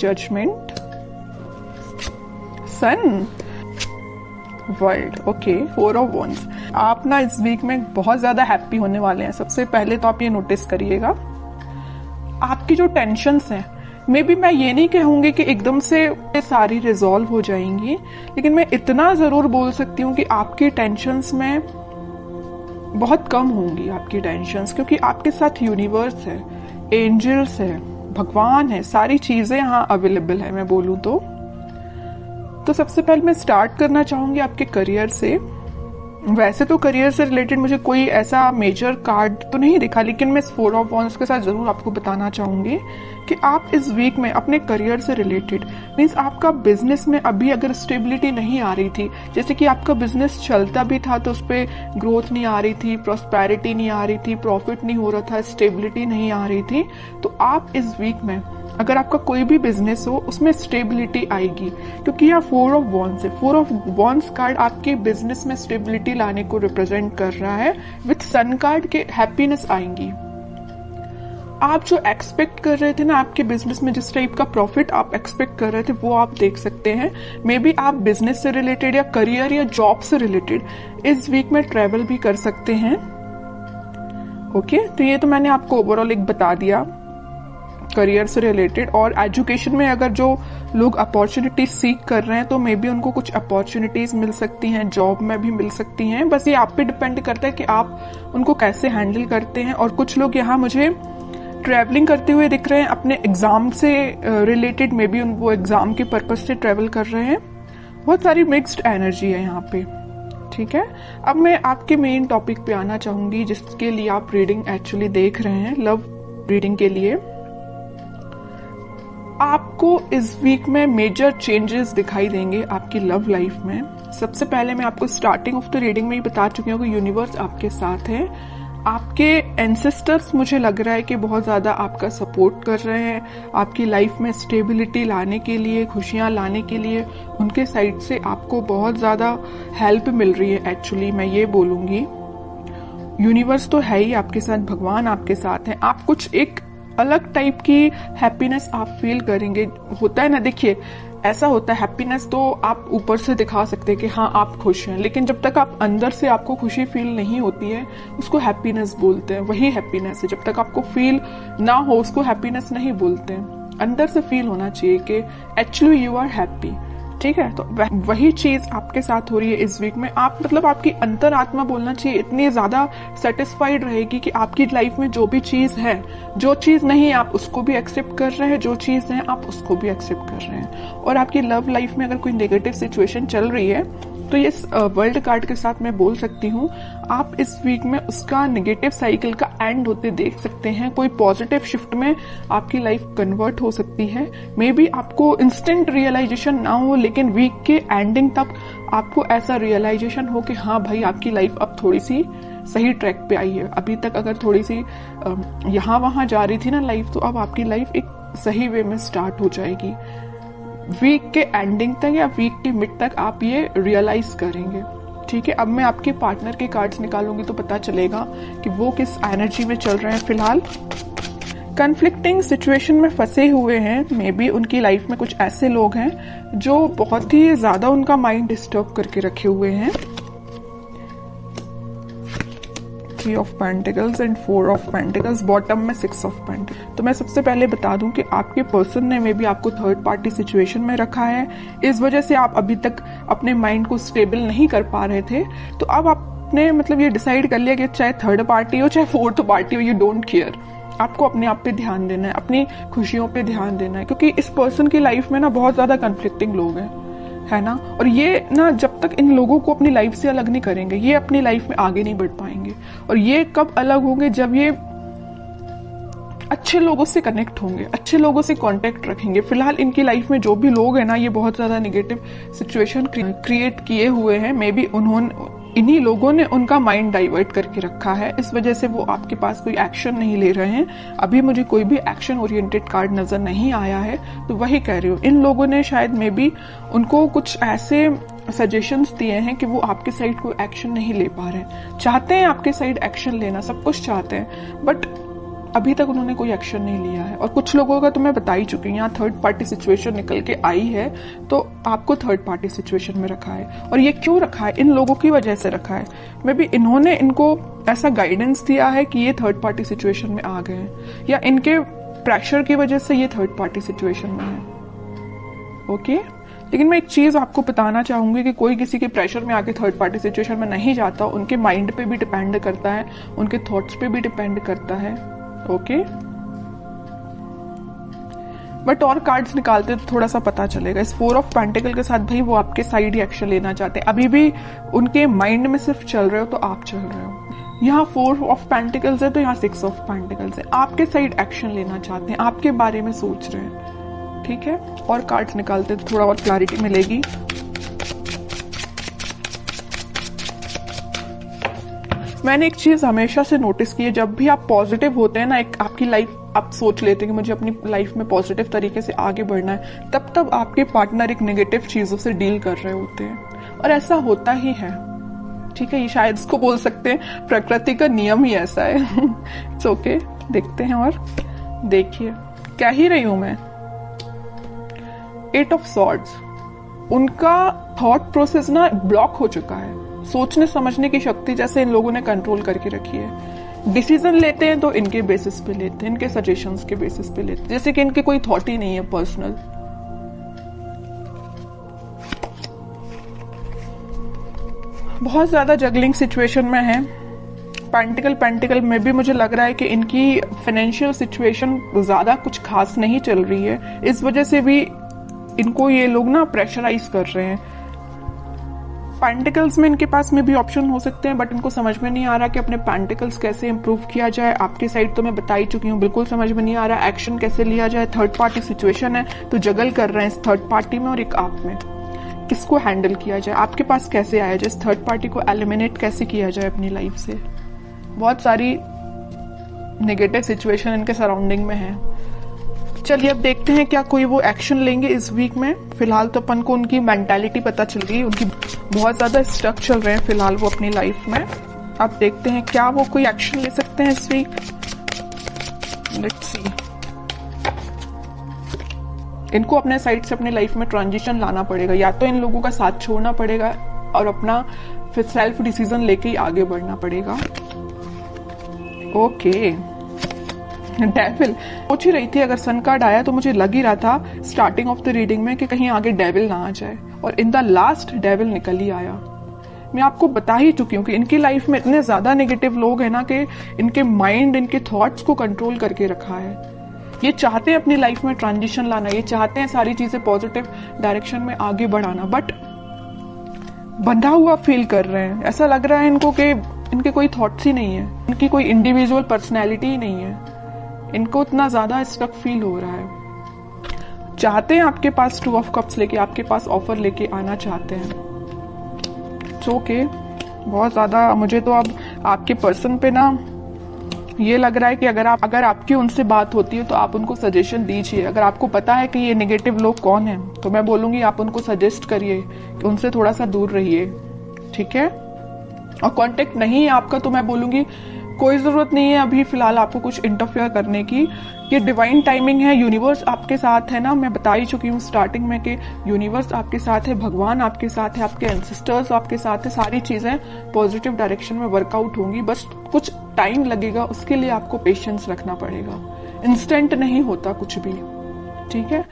Judgement, sun, world. Okay, 4 of wands. आप ना इस वीक में बहुत ज्यादा हैप्पी होने वाले हैं। सबसे पहले तो आप ये नोटिस करिएगा, आपकी जो टेंशन्स हैं, मे बी मैं ये नहीं कहूंगी कि एकदम से सारी रिजॉल्व हो जाएंगी, लेकिन मैं इतना जरूर बोल सकती हूँ कि आपकी टेंशन्स में बहुत कम होंगी आपकी टेंशन्स, क्योंकि आपके साथ यूनिवर्स है, एंजल्स है, भगवान है, सारी चीजें यहाँ अवेलेबल है। मैं बोलूँ तो सबसे पहले मैं स्टार्ट करना चाहूंगी आपके करियर से। वैसे तो करियर से रिलेटेड मुझे कोई ऐसा मेजर कार्ड तो नहीं दिखा, लेकिन मैं इस 4 ऑफ वॉन्ड्स के साथ जरूर आपको बताना चाहूंगी कि आप इस वीक में अपने करियर से रिलेटेड, मीन्स आपका बिजनेस में अभी अगर स्टेबिलिटी नहीं आ रही थी, जैसे कि आपका बिजनेस चलता भी था तो उस पर ग्रोथ नहीं आ रही थी, प्रॉस्पेरिटी नहीं आ रही थी, प्रॉफिट नहीं हो रहा था, स्टेबिलिटी नहीं आ रही थी, तो आप इस वीक में अगर आपका कोई भी बिजनेस हो उसमें स्टेबिलिटी आएगी, क्योंकि यहाँ 4 ऑफ वॉन्ड्स है। 4 ऑफ वॉन्ड्स कार्ड आपके बिजनेस में स्टेबिलिटी लाने को रिप्रेजेंट कर रहा है। विथ सन कार्ड के हैप्पीनेस आएंगी। आप जो एक्सपेक्ट कर रहे थे ना आपके बिजनेस में, जिस टाइप का प्रॉफिट आप एक्सपेक्ट कर रहे थे, वो आप देख सकते हैं। मे बी आप बिजनेस से रिलेटेड या करियर या जॉब से रिलेटेड इस वीक में ट्रेवल भी कर सकते हैं। ओके, तो ये तो मैंने आपको ओवरऑल एक बता दिया करियर से रिलेटेड। और एजुकेशन में अगर जो लोग अपॉर्चुनिटीज सीख कर रहे हैं तो मे बी उनको कुछ अपॉर्चुनिटीज मिल सकती हैं, जॉब में भी मिल सकती हैं। बस ये आप पे डिपेंड करता है कि आप उनको कैसे हैंडल करते हैं। और कुछ लोग यहाँ मुझे ट्रैवलिंग करते हुए दिख रहे हैं अपने एग्जाम से रिलेटेड, मे बी वो एग्जाम के पर्पज से ट्रैवल कर रहे हैं। बहुत सारी मिक्स्ड एनर्जी है यहाँ पे। ठीक है, अब मैं आपके मेन टॉपिक पे आना चाहूंगी जिसके लिए आप रीडिंग एक्चुअली देख रहे हैं, लव रीडिंग के लिए। आपको इस वीक में मेजर चेंजेस दिखाई देंगे आपकी लव लाइफ में। सबसे पहले मैं आपको स्टार्टिंग ऑफ द रीडिंग में ही बता चुकी हूँ कि यूनिवर्स आपके साथ है। आपके एंसेस्टर्स मुझे लग रहा है कि बहुत ज्यादा आपका सपोर्ट कर रहे हैं, आपकी लाइफ में स्टेबिलिटी लाने के लिए, खुशियां लाने के लिए उनके साइड से आपको बहुत ज्यादा हेल्प मिल रही है। एक्चुअली मैं ये बोलूंगी यूनिवर्स तो है ही आपके साथ, भगवान आपके साथ है। आप कुछ एक अलग टाइप की हैप्पीनेस आप फील करेंगे। होता है ना, देखिए ऐसा होता है, हैप्पीनेस तो आप ऊपर से दिखा सकते हैं कि हाँ आप खुश हैं, लेकिन जब तक आप अंदर से आपको खुशी फील नहीं होती है उसको हैप्पीनेस बोलते हैं। वही हैप्पीनेस है, जब तक आपको फील ना हो उसको हैप्पीनेस नहीं बोलते हैं। अंदर से फील होना चाहिए कि एक्चुअली यू आर हैप्पी। ठीक है, तो वही चीज आपके साथ हो रही है इस वीक में। आप मतलब आपकी अंतरात्मा बोलना चाहिए इतनी ज्यादा सेटिस्फाइड रहेगी कि आपकी लाइफ में जो भी चीज है, जो चीज नहीं आप उसको भी एक्सेप्ट कर रहे हैं, जो चीज है आप उसको भी एक्सेप्ट कर रहे हैं। और आपकी लव लाइफ में अगर कोई नेगेटिव सिचुएशन चल रही है तो ये वर्ल्ड कार्ड के साथ मैं बोल सकती हूँ आप इस वीक में उसका नेगेटिव साइकिल का एंड होते देख सकते हैं। कोई पॉजिटिव शिफ्ट में आपकी लाइफ कन्वर्ट हो सकती है। मे बी आपको इंस्टेंट रियलाइजेशन ना हो, लेकिन वीक के एंडिंग तक आपको ऐसा रियलाइजेशन हो कि हाँ भाई आपकी लाइफ अब थोड़ी सी सही ट्रैक पे आई है। अभी तक अगर थोड़ी सी यहाँ वहां जा रही थी ना लाइफ, तो अब आपकी लाइफ एक सही वे में स्टार्ट हो जाएगी। वीक के एंडिंग तक या वीक के मिड तक आप ये रियलाइज करेंगे। ठीक है, अब मैं आपके पार्टनर के कार्ड्स निकालूंगी तो पता चलेगा कि वो किस एनर्जी में चल रहे हैं फिलहाल। कन्फ्लिक्टिंग सिचुएशन में फंसे हुए हैं। मे बी उनकी लाइफ में कुछ ऐसे लोग हैं जो बहुत ही ज्यादा उनका माइंड डिस्टर्ब करके रखे हुए हैं। 3 of pentacles and 4 of pentacles, bottom में 6 ऑफ पेंटिकल्स। तो मैं सबसे पहले बता दूं कि आपके पर्सन ने मे बी आपको थर्ड पार्टी सिचुएशन में रखा है। इस वजह से आप अभी तक अपने माइंड को स्टेबल नहीं कर पा रहे थे। तो अब आपने मतलब ये डिसाइड कर लिया कि चाहे थर्ड पार्टी हो चाहे फोर्थ पार्टी हो, यू डोंट केयर। आपको अपने आप पे ध्यान देना है, अपनी खुशियों पे ध्यान देना है, क्योंकि इस पर्सन की लाइफ में ना बहुत ज्यादा कन्फ्लिक्टिंग लोग हैं, है ना। और ये ना जब तक इन लोगों को अपनी लाइफ से अलग नहीं करेंगे, ये अपनी लाइफ में आगे नहीं बढ़ पाएंगे। और ये कब अलग होंगे, जब ये अच्छे लोगों से कनेक्ट होंगे, अच्छे लोगों से कांटेक्ट रखेंगे। फिलहाल इनकी लाइफ में जो भी लोग हैं ना, ये बहुत ज्यादा नेगेटिव सिचुएशन क्रिएट किए हुए हैं। मे बी इन्हीं लोगों ने उनका माइंड डाइवर्ट करके रखा है, इस वजह से वो आपके पास कोई एक्शन नहीं ले रहे हैं। अभी मुझे कोई भी एक्शन ओरिएंटेड कार्ड नजर नहीं आया है, तो वही कह रही हूँ। इन लोगों ने शायद मे बी उनको कुछ ऐसे सजेशंस दिए हैं कि वो आपके साइड कोई एक्शन नहीं ले पा रहे हैं। चाहते हैं आपके साइड एक्शन लेना, सब कुछ चाहते हैं, बट अभी तक उन्होंने कोई एक्शन नहीं लिया है। और कुछ लोगों का तो मैं बता ही चुकी हूँ, यहाँ थर्ड पार्टी सिचुएशन निकल के आई है, तो आपको थर्ड पार्टी सिचुएशन में रखा है। और ये क्यों रखा है? इन लोगों की वजह से रखा है। मे बी इन्होंने इनको ऐसा गाइडेंस दिया है कि ये थर्ड पार्टी सिचुएशन में आ गए हैं, या इनके प्रेशर की वजह से ये थर्ड पार्टी सिचुएशन में है। ओके, लेकिन मैं एक चीज आपको बताना चाहूंगी कि कोई किसी के प्रेशर में आके थर्ड पार्टी सिचुएशन में नहीं जाता। उनके माइंड पे भी डिपेंड करता है, उनके थॉट्स पे भी डिपेंड करता है। ओके, बट और कार्ड्स निकालते तो थोड़ा सा पता चलेगा। इस 4 ऑफ पेंटिकल के साथ भाई वो आपके साइड ही एक्शन लेना चाहते हैं। अभी भी उनके माइंड में सिर्फ चल रहे हो तो आप चल रहे हो। यहाँ 4 ऑफ पेंटिकल्स है तो यहाँ 6 ऑफ पेंटिकल्स है। आपके साइड एक्शन लेना चाहते हैं, आपके बारे में सोच रहे हैं। ठीक है, और कार्ड्स निकालते तो थोड़ा और क्लैरिटी मिलेगी। मैंने एक चीज हमेशा से नोटिस की है, जब भी आप पॉजिटिव होते हैं ना, एक आपकी लाइफ आप सोच लेते हैं कि मुझे अपनी लाइफ में पॉजिटिव तरीके से आगे बढ़ना है, तब आपके पार्टनर एक नेगेटिव चीजों से डील कर रहे होते हैं। और ऐसा होता ही है। ठीक है, ये शायद इसको बोल सकते हैं प्रकृति का नियम ही ऐसा है। इट्स ओके, देखते हैं। और देखिए क्या ही रही हूं मैं। 8 ऑफ सॉर्ड्स, उनका थॉट प्रोसेस ना ब्लॉक हो चुका है। सोचने समझने की शक्ति जैसे इन लोगों ने कंट्रोल करके रखी है। डिसीजन लेते हैं तो इनके बेसिस पे लेते हैं, इनके सजेशंस के बेसिस पे लेते हैं, जैसे कि इनके कोई थॉट ही नहीं है पर्सनल। बहुत ज्यादा जगलिंग सिचुएशन में है। पेंटिकल में भी मुझे लग रहा है कि इनकी फाइनेंशियल सिचुएशन ज्यादा कुछ खास नहीं चल रही है। इस वजह से भी इनको ये लोग ना प्रेशराइज कर रहे हैं। पेंटिकल्स में इनके पास में भी ऑप्शन हो सकते हैं, बट इनको समझ में नहीं आ रहा कि अपने पेंटिकल्स कैसे इंप्रूव किया जाए। आपकी साइड तो मैं बता ही चुकी हूँ, बिल्कुल समझ में नहीं आ रहा एक्शन कैसे लिया जाए। थर्ड पार्टी सिचुएशन है तो जगल कर रहे हैं इस थर्ड पार्टी में और एक आप में। किसको हैंडल किया जाए, आपके पास कैसे आया जाए, इस थर्ड पार्टी को एलिमिनेट कैसे किया जाए अपनी लाइफ से। बहुत सारी नेगेटिव सिचुएशन इनके सराउंडिंग में है। चलिए अब देखते हैं क्या कोई वो एक्शन लेंगे इस वीक में। फिलहाल तो अपन को उनकी मेंटालिटी पता चल गई, उनकी बहुत ज्यादा स्टक चल रहे हैं फिलहाल वो अपनी लाइफ में। अब देखते हैं क्या वो कोई एक्शन ले सकते हैं इस वीक। Let's see. इनको अपने साइड से अपने लाइफ में ट्रांजिशन लाना पड़ेगा, या तो इन लोगों का साथ छोड़ना पड़ेगा और अपना फिर सेल्फ डिसीजन लेके ही आगे बढ़ना पड़ेगा। ओके, डेविल सोच ही रही थी, अगर सन कार्ड आया तो मुझे लग ही रहा था स्टार्टिंग ऑफ द रीडिंग में कि कहीं आगे डेविल ना आ जाए, और इन द लास्ट डेविल निकल ही आया। मैं आपको बता ही चुकी हूँ कि इनकी लाइफ में इतने ज्यादा नेगेटिव लोग हैं ना कि इनके माइंड, इनके थॉट्स को कंट्रोल करके रखा है। ये चाहते हैं अपनी लाइफ में ट्रांजिशन लाना, ये चाहते हैं सारी चीजें पॉजिटिव डायरेक्शन में आगे बढ़ाना, बट बंधा हुआ फील कर रहे हैं। ऐसा लग रहा है इनको कि इनके कोई थॉट्स ही नहीं है, इनकी कोई इंडिविजुअल पर्सनैलिटी ही नहीं है। इनको इतना ज्यादा स्टक फील हो रहा है। चाहते हैं आपके पास 2 ऑफ कप्स लेके, आपके पास ऑफर लेके आना चाहते हैं। ओके, बहुत ज्यादा मुझे तो अब आपके पर्सन पे ना ये लग रहा है कि अगर आपकी उनसे बात होती है तो आप उनको सजेशन दीजिए। अगर आपको पता है कि ये नेगेटिव लोग कौन हैं तो मैं बोलूंगी आप उनको सजेस्ट करिए कि उनसे थोड़ा सा दूर रहिए। ठीक है, और कांटेक्ट नहीं है आपका तो मैं बोलूंगी कोई जरूरत नहीं है अभी फिलहाल आपको कुछ इंटरफेयर करने की। ये डिवाइन टाइमिंग है, यूनिवर्स आपके साथ है ना। मैं बता ही चुकी हूँ स्टार्टिंग में कि यूनिवर्स आपके साथ है, भगवान आपके साथ है, आपके एंसेस्टर्स आपके साथ है। सारी चीजें पॉजिटिव डायरेक्शन में वर्कआउट होंगी, बस कुछ टाइम लगेगा, उसके लिए आपको पेशेंस रखना पड़ेगा। इंस्टेंट नहीं होता कुछ भी। ठीक है,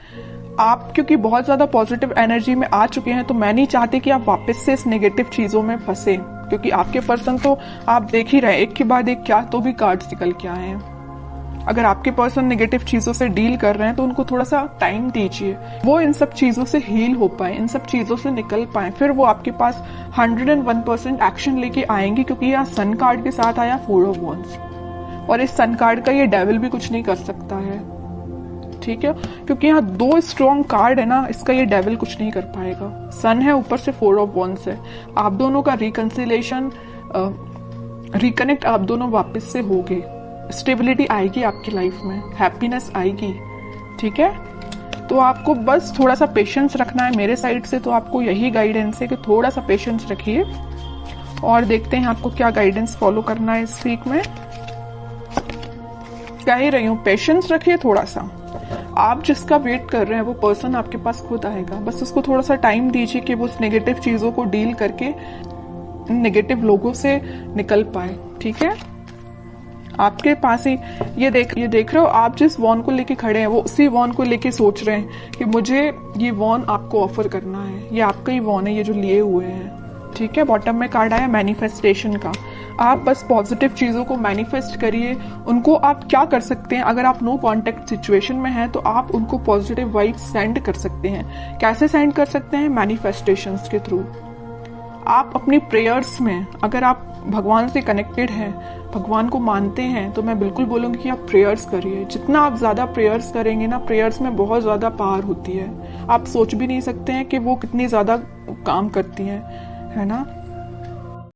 आप क्योंकि बहुत ज्यादा पॉजिटिव एनर्जी में आ चुके हैं तो मैं नहीं चाहती कि आप वापस से इस नेगेटिव चीजों में फंसे, क्योंकि आपके पर्सन तो आप देख ही रहे एक के बाद एक क्या तो भी कार्ड्स निकल के आए हैं। अगर आपके पर्सन नेगेटिव चीजों से डील कर रहे हैं तो उनको थोड़ा सा टाइम दीजिए, वो इन सब चीजों से हील हो पाए, इन सब चीजों से निकल पाए, फिर वो आपके पास 101% एक्शन लेके आएंगे। क्योंकि यहाँ सन कार्ड के साथ आया 4 ऑफ वॉन्ड्स, और इस सन कार्ड का ये डेविल भी कुछ नहीं कर सकता है। ठीक है, क्योंकि यहाँ 2 स्ट्रॉन्ग कार्ड है ना, इसका ये डेविल कुछ नहीं कर पाएगा। सन है, ऊपर से 4 ऑफ वॉन्ड्स है। आप दोनों का रिकंसिलेशन, रिकनेक्ट आप दोनों वापस से होगे, स्टेबिलिटी आएगी आपकी लाइफ में, हैप्पीनेस आएगी। ठीक है, तो आपको बस थोड़ा सा पेशेंस रखना है। मेरे साइड से तो आपको यही गाइडेंस है कि थोड़ा सा पेशेंस रखिए, और देखते हैं आपको क्या गाइडेंस फॉलो करना है इस वीक में। कह ही रही हूँ, पेशेंस रखिए थोड़ा सा। आप जिसका वेट कर रहे हैं वो पर्सन आपके पास खुद आएगा, बस उसको थोड़ा सा टाइम दीजिए कि वो उस नेगेटिव चीजों को डील करके नेगेटिव लोगों से निकल पाए। ठीक है, आपके पास ही ये देख रहे हो, आप जिस वॉन को लेके खड़े हैं वो उसी वॉन को लेके सोच रहे हैं कि मुझे ये वॉन आपको ऑफर करना है, ये आपका ही वॉन है ये जो लिए हुए हैं। ठीक है, बॉटम में कार्ड आया मैनिफेस्टेशन का। आप बस पॉजिटिव चीजों को मैनिफेस्ट करिए। उनको आप क्या कर सकते हैं, अगर आप नो कांटेक्ट सिचुएशन में हैं तो आप उनको पॉजिटिव वाइब्स सेंड कर सकते हैं। कैसे सेंड कर सकते हैं? मैनिफेस्टेशंस के थ्रू। आप अपनी प्रेयर्स में, अगर आप भगवान से कनेक्टेड हैं, भगवान को मानते हैं, तो मैं बिल्कुल बोलूंगी कि आप प्रेयर्स करिए। जितना आप ज्यादा प्रेयर्स करेंगे ना, प्रेयर्स में बहुत ज्यादा पावर होती है। आप सोच भी नहीं सकते हैं कि वो कितनी ज्यादा काम करती हैं, है ना।